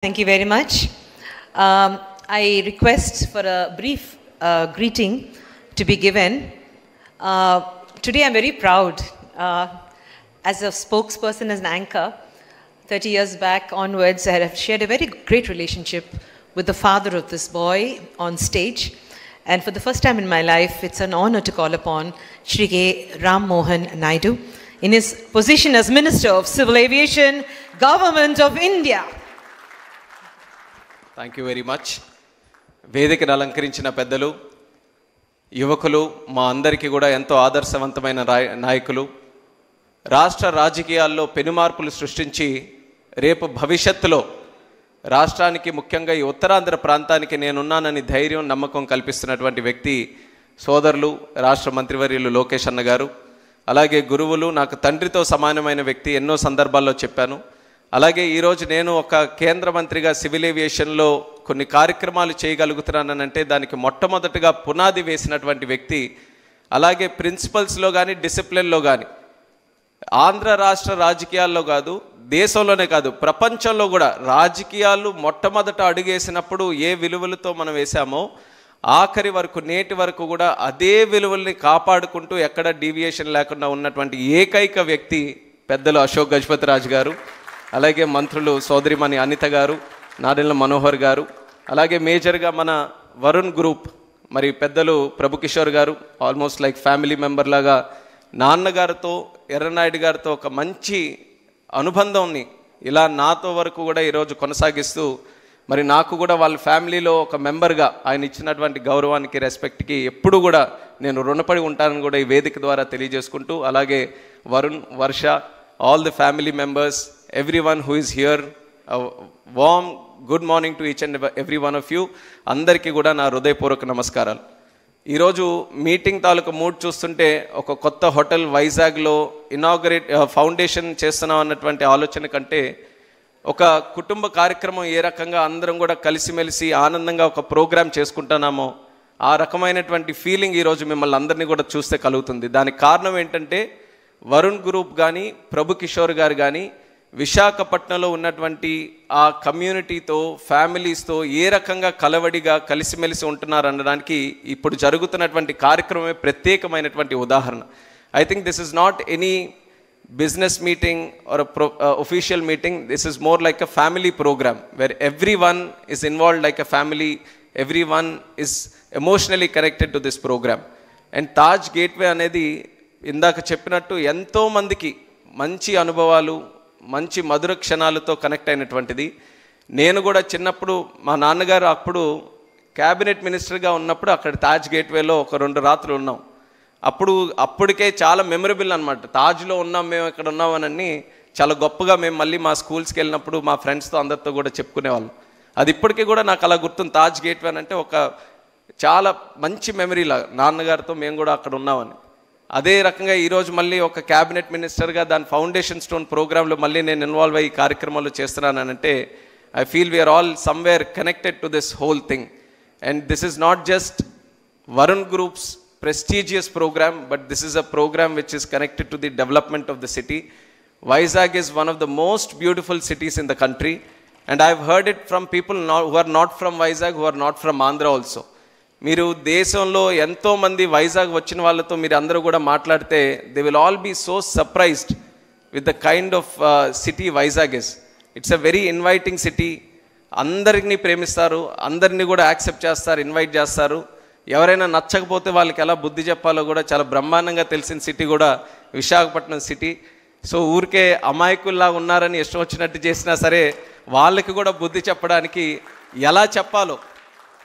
Thank you very much. I request for a brief greeting to be given. Today I'm very proud as a spokesperson, as an anchor. 30 years back onwards, I have shared a very great relationship with the father of this boy on stage. And for the first time in my life, it's an honor to call upon Shri K. Ram Mohan Naidu in his position as Minister of Civil Aviation, Government of India. Thank you very much. వేదికను అలంకరించిన పెద్దలు, యువకులు, మా అందరికీ కూడా ఎంతో ఆదర్శవంతమైన నాయకులు, రాష్ట్ర రాజకీయాల్లో పెనుమార్పులు సృష్టించి రేపు భవిష్యత్తులో రాష్ట్రానికి, ముఖ్యంగా ఈ ఉత్తరాంధ్ర ప్రాంతానికి నేనున్నానని ధైర్యం, నమ్మకం కల్పిస్తున్నటువంటి వ్యక్తి సోదరులు రాష్ట్ర మంత్రివర్యులు లోకేష్ అన్న గారు. అలాగే గురువులు, నాకు తండ్రితో సమానమైన వ్యక్తి, ఎన్నో సందర్భాల్లో చెప్పాను. అలాగే ఈరోజు నేను ఒక కేంద్ర మంత్రిగా సివిల్ ఏవియేషన్లో కొన్ని కార్యక్రమాలు చేయగలుగుతున్నానంటే దానికి మొట్టమొదటిగా పునాది వేసినటువంటి వ్యక్తి. అలాగే ప్రిన్సిపల్స్లో కానీ, డిసిప్లిన్లో కానీ, ఆంధ్ర రాష్ట్ర రాజకీయాల్లో కాదు, దేశంలోనే కాదు, ప్రపంచంలో కూడా రాజకీయాలు మొట్టమొదట అడుగేసినప్పుడు ఏ విలువలతో మనం వేసామో ఆఖరి వరకు, నేటి వరకు కూడా అదే విలువల్ని కాపాడుకుంటూ ఎక్కడ డీవియేషన్ లేకుండా ఉన్నటువంటి ఏకైక వ్యక్తి పెద్దలు అశోక్ గజపతి రాజు గారు. అలాగే మంత్రులు సోదరిమణి అనిత గారు, నాదెళ్ల మనోహర్ గారు, అలాగే మేజర్గా మన వరుణ్ గ్రూప్, మరి పెద్దలు ప్రభుకిషోర్ గారు, ఆల్మోస్ట్ లైక్ ఫ్యామిలీ మెంబర్ లాగా నాన్నగారితో, ఎర్రనాయుడు గారితో ఒక మంచి అనుబంధంని ఇలా నాతో వరకు కూడా ఈరోజు కొనసాగిస్తూ, మరి నాకు కూడా వాళ్ళ ఫ్యామిలీలో ఒక మెంబర్గా ఆయన ఇచ్చినటువంటి గౌరవానికి, రెస్పెక్ట్కి ఎప్పుడు కూడా నేను రుణపడి ఉంటానని కూడా ఈ వేదిక ద్వారా తెలియజేసుకుంటూ, అలాగే వరుణ్, వర్ష, all the family members, everyone who is here, a warm good morning to each and every one of you. అందరికీ కూడా నా హృదయపూర్వక నమస్కారాలు. ఈరోజు మీటింగ్ తాలూకు మూడ్ చూస్తుంటే ఒక కొత్త హోటల్ వైజాగ్లో ఇనాగరేట్ ఫౌండేషన్ చేస్తున్నాం అన్నటువంటి ఆలోచన కంటే ఒక కుటుంబ కార్యక్రమం ఏ రకంగా అందరం కూడా కలిసిమెలిసి ఆనందంగా ఒక ప్రోగ్రామ్ చేసుకుంటున్నామో ఆ రకమైనటువంటి ఫీలింగ్ ఈరోజు మిమ్మల్ని అందరినీ కూడా చూస్తే కలుగుతుంది. దానికి కారణం ఏంటంటే వరుణ్ గ్రూప్ కానీ, ప్రభుకిషోర్ గారు కానీ విశాఖపట్నంలో ఉన్నటువంటి ఆ కమ్యూనిటీతో, ఫ్యామిలీస్తో ఏ రకంగా కలవడిగా కలిసిమెలిసి ఉంటున్నారు అనడానికి ఇప్పుడు జరుగుతున్నటువంటి కార్యక్రమమే ప్రత్యేకమైనటువంటి ఉదాహరణ. I think this is not any business meeting or official meeting. This is more like a family program where everyone is involved like a family, everyone is emotionally connected to this program. And Taj gateway అనేది ఇందాక చెప్పినట్టు ఎంతోమందికి మంచి అనుభవాలు, మంచి మధుర క్షణాలతో connect అయినటువంటిది. నేను కూడా చిన్నప్పుడు మా నాన్నగారు అప్పుడు క్యాబినెట్ మినిస్టర్గా ఉన్నప్పుడు అక్కడ తాజ్ గేట్వేలో ఒక 2 రాత్రులు ఉన్నాం. అప్పటికే చాలా మెమరబుల్ అనమాట. తాజ్లో ఉన్నాం, మేము ఇక్కడ ఉన్నామని చాలా గొప్పగా మేము మళ్ళీ మా స్కూల్స్కి వెళ్ళినప్పుడు మా ఫ్రెండ్స్తో అందరితో కూడా చెప్పుకునేవాళ్ళం. అది ఇప్పటికీ కూడా నాకు అలా గుర్తుంది. తాజ్ గేట్వే అంటే ఒక చాలా మంచి మెమరీలా, నాన్నగారితో మేము కూడా అక్కడ ఉన్నామని. అదే రకంగా ఈరోజు మళ్ళీ ఒక క్యాబినెట్ మినిస్టర్గా దాని ఫౌండేషన్ స్టోన్ ప్రోగ్రాంలో మళ్ళీ నేను ఇన్వాల్వ్ అయ్యి కార్యక్రమాలు చేస్తున్నానంటే I feel we are all somewhere connected to this whole thing. And this is not just Varun groups prestigious program, but this is a program which is connected to the development of the city. Vizag is one of the most beautiful cities in the country, and I've heard it from people who are not from Vizag, who are not from Andhra also. మీరు దేశంలో ఎంతోమంది వైజాగ్ వచ్చిన వాళ్ళతో మీరు అందరూ కూడా మాట్లాడితే they will all be so surprised with the kind of city Vizag is. It's a very inviting city. అందరినీ ప్రేమిస్తారు, అందరినీ కూడా యాక్సెప్ట్ చేస్తారు, ఇన్వైట్ చేస్తారు. ఎవరైనా నచ్చకపోతే వాళ్ళకి ఎలా బుద్ధి చెప్పాలో కూడా చాలా బ్రహ్మాండంగా తెలిసిన సిటీ కూడా విశాఖపట్నం సిటీ. సో ఊరికే అమాయకుల్లా ఉన్నారని ఇష్టం వచ్చినట్టు చేసినా సరే వాళ్ళకి కూడా బుద్ధి చెప్పడానికి ఎలా చెప్పాలో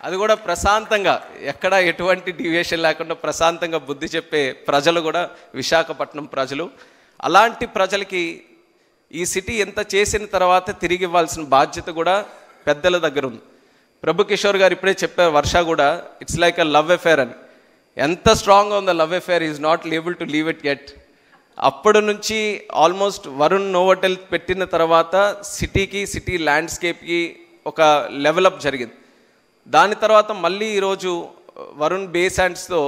అది కూడా ప్రశాంతంగా, ఎక్కడ ఎటువంటి డివియేషన్ లేకుండా ప్రశాంతంగా బుద్ధి చెప్పే ప్రజలు కూడా విశాఖపట్నం ప్రజలు. అలాంటి ప్రజలకి ఈ సిటీ ఎంత చేసిన తర్వాత తిరిగి ఇవ్వాల్సిన బాధ్యత కూడా పెద్దల దగ్గర ఉంది. ప్రభుకిషోర్ గారు ఇప్పుడే చెప్పారు, వర్ష కూడా, it's like a love affair అని. ఎంత స్ట్రాంగ్గా ఉందో love affair, is not able to leave it yet. అప్పటి నుంచి ఆల్మోస్ట్ వరుణ్ నోవోటెల్ పెట్టిన తర్వాత సిటీకి, సిటీ ల్యాండ్స్కేప్కి ఒక లెవెలప్ జరిగింది. దాని తర్వాత మళ్ళీ ఈరోజు వరుణ్ బేస్ హ్యాండ్స్తో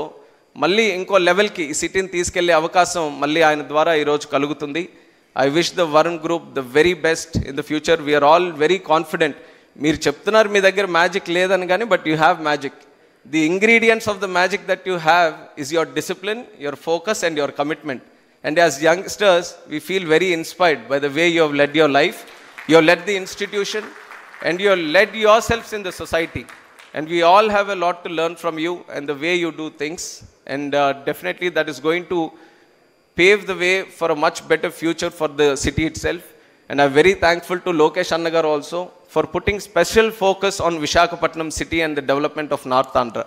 మళ్ళీ ఇంకో లెవెల్కి ఈ సిటీని తీసుకెళ్లే అవకాశం మళ్ళీ ఆయన ద్వారా ఈరోజు కలుగుతుంది. I wish the Varun Group the very best in the future. We are all very confident. మీరు చెప్తున్నారు మీ దగ్గర మ్యాజిక్ లేదని కానీ, but you have magic. The ingredients of the magic that you have is your discipline, your focus and your commitment. And as youngsters, we feel very inspired by the way you have led your life, you have led the institution, and you have led yourselves in the society. And we all have a lot to learn from you and the way you do things. And definitely that is going to pave the way for a much better future for the city itself. And I'm very thankful to Lokesh Annagar also for putting special focus on Visakhapatnam city and the development of North Andhra.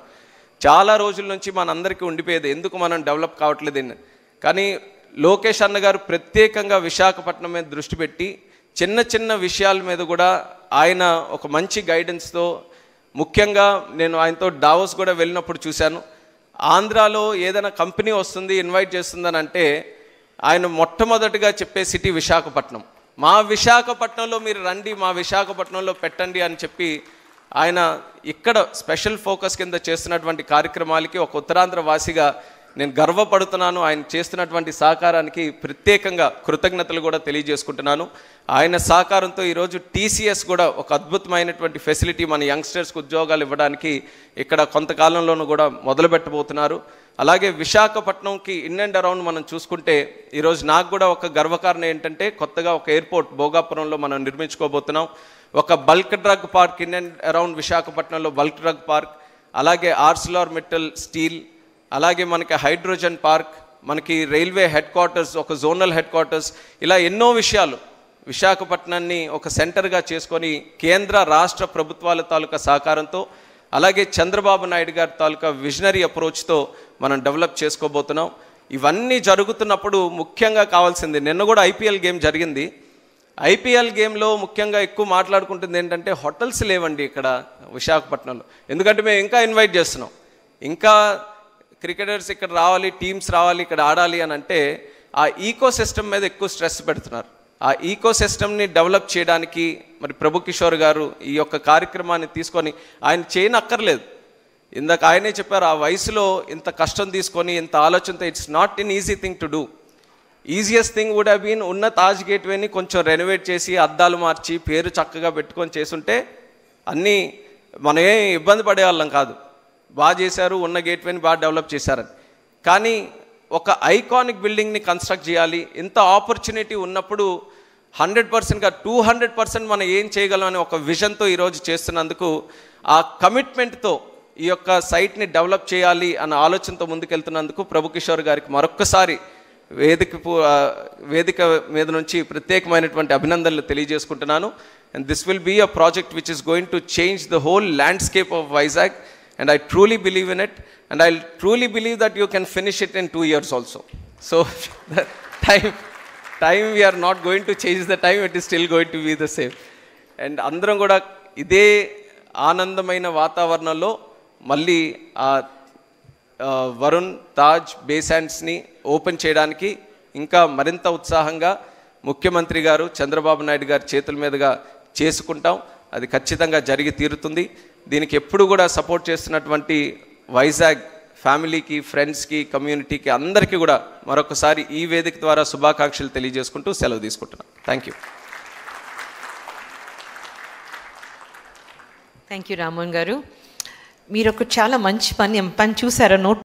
చాలా రోజుల నుంచి మనందరికీ ఉండిపోయేది ఎందుకు మనం develop కావట్లేదని. కానీ లోకేష్ అన్న గారు ప్రత్యేకంగా విశాఖపట్నం మీద దృష్టి పెట్టి చిన్న చిన్న విషయాల మీద కూడా ఆయన ఒక మంచి గైడెన్స్తో, ముఖ్యంగా నేను ఆయనతో డావోస్ కూడా వెళ్ళినప్పుడు చూశాను. ఆంధ్రాలో ఏదైనా కంపెనీ వస్తుంది, ఇన్వైట్ చేస్తుందని అంటే ఆయన మొట్టమొదటిగా చెప్పే సిటీ విశాఖపట్నం. మా విశాఖపట్నంలో మీరు రండి, మా విశాఖపట్నంలో పెట్టండి అని చెప్పి ఆయన ఇక్కడ స్పెషల్ ఫోకస్ కింద చేస్తున్నటువంటి కార్యక్రమాలకి ఒక ఉత్తరాంధ్ర వాసిగా నేను గర్వపడుతున్నాను. ఆయన చేస్తున్నటువంటి సహకారానికి ప్రత్యేకంగా కృతజ్ఞతలు కూడా తెలియజేసుకుంటున్నాను. ఆయన సహకారంతో ఈరోజు టీసీఎస్ కూడా ఒక అద్భుతమైనటువంటి ఫెసిలిటీ మన యంగ్స్టర్స్కి ఉద్యోగాలు ఇవ్వడానికి ఇక్కడ కొంతకాలంలోనూ కూడా మొదలుపెట్టబోతున్నారు. అలాగే విశాఖపట్నంకి ఇన్ అండ్ అరౌండ్ మనం చూసుకుంటే ఈరోజు నాకు కూడా ఒక గర్వకారణం ఏంటంటే కొత్తగా ఒక ఎయిర్పోర్ట్ భోగాపురంలో మనం నిర్మించుకోబోతున్నాం. ఒక bulk drug park in and around విశాఖపట్నంలో బల్క్ డ్రగ్ పార్క్, అలాగే ఆర్సిలార్ మెటల్ స్టీల్, అలాగే మనకి హైడ్రోజన్ పార్క్, మనకి రైల్వే హెడ్ క్వార్టర్స్, ఒక జోనల్ హెడ్ క్వార్టర్స్, ఇలా ఎన్నో విషయాలు విశాఖపట్నాన్ని ఒక సెంటర్గా చేసుకొని కేంద్ర రాష్ట్ర ప్రభుత్వాల తాలూకా సహకారంతో, అలాగే చంద్రబాబు నాయుడు గారి తాలూకా విజనరీ అప్రోచ్తో మనం డెవలప్ చేసుకోబోతున్నాం. ఇవన్నీ జరుగుతున్నప్పుడు ముఖ్యంగా కావాల్సింది, నిన్న కూడా ఐపీఎల్ గేమ్ జరిగింది. ఐపీఎల్ గేమ్లో ముఖ్యంగా ఎక్కువ మాట్లాడుకుంటుంది ఏంటంటే హోటల్స్ లేవండి ఇక్కడ విశాఖపట్నంలో. ఎందుకంటే మేము ఇంకా ఇన్వైట్ చేస్తున్నాం, ఇంకా క్రికెటర్స్ ఇక్కడ రావాలి, టీమ్స్ రావాలి, ఇక్కడ ఆడాలి అని అంటే ఆ ఈకో సిస్టమ్ మీద ఎక్కువ స్ట్రెస్ పెడుతున్నారు. ఆ ఈకో సిస్టమ్ని డెవలప్ చేయడానికి మరి ప్రభు కిషోర్ గారు ఈ యొక్క కార్యక్రమాన్ని తీసుకొని, ఆయన చేయనక్కర్లేదు, ఇందాక ఆయనే చెప్పారు, ఆ వయసులో ఇంత కష్టం తీసుకొని ఇంత ఆలోచనతో it's not in easy thing to do. Easiest thing would have been ఉన్న తాజ్ గేట్వేని కొంచెం రెనోవేట్ చేసి అద్దాలు మార్చి పేరు చక్కగా పెట్టుకొని చేసుంటే అన్నీ మనం ఏం ఇబ్బంది పడేవాళ్ళం కాదు. బాగా చేశారు, ఉన్న గేట్వేని బాగా డెవలప్ చేశారని. కానీ ఒక ఐకానిక్ బిల్డింగ్ని కన్స్ట్రక్ట్ చేయాలి, ఇంత ఆపర్చునిటీ ఉన్నప్పుడు 100%గా 200% మనం ఏం చేయగలం అని ఒక విజన్తో ఈరోజు చేస్తున్నందుకు, ఆ కమిట్మెంట్తో ఈ యొక్క సైట్ని డెవలప్ చేయాలి అన్న ఆలోచనతో ముందుకెళ్తున్నందుకు ప్రభు కిషోర్ గారికి మరొక్కసారి వేదిక మీద నుంచి ప్రత్యేకమైనటువంటి అభినందనలు తెలియజేసుకుంటున్నాను. And this will be a project which is going to change the whole landscape of Vizag. And I truly believe in it, and I truly believe that you can finish it in 2 years also. So the time we are not going to change the time, it is still going to be the same. And అందరం కూడా ఇదే ఆనందమైన వాతావరణంలో మళ్ళీ ఆ Varun Taj బేసాండ్స్ని open చేయడానికి ఇంకా మరింత ఉత్సాహంగా ముఖ్యమంత్రి గారు చంద్రబాబు నాయుడు గారి చేతుల మీదుగా చేసుకుంటాం. అది ఖచ్చితంగా జరిగి తీరుతుంది. దీనికి ఎప్పుడు కూడా సపోర్ట్ చేస్తున్నటువంటి వైజాగ్ ఫ్యామిలీకి, ఫ్రెండ్స్కి, కమ్యూనిటీకి అందరికీ కూడా మరొకసారి ఈ వేదిక ద్వారా శుభాకాంక్షలు తెలియజేసుకుంటూ సెలవు తీసుకుంటున్నాను. Thank you. Thank you Ramohan గారు. మీరు ఒక చాలా మంచి పని చూసారా నోట్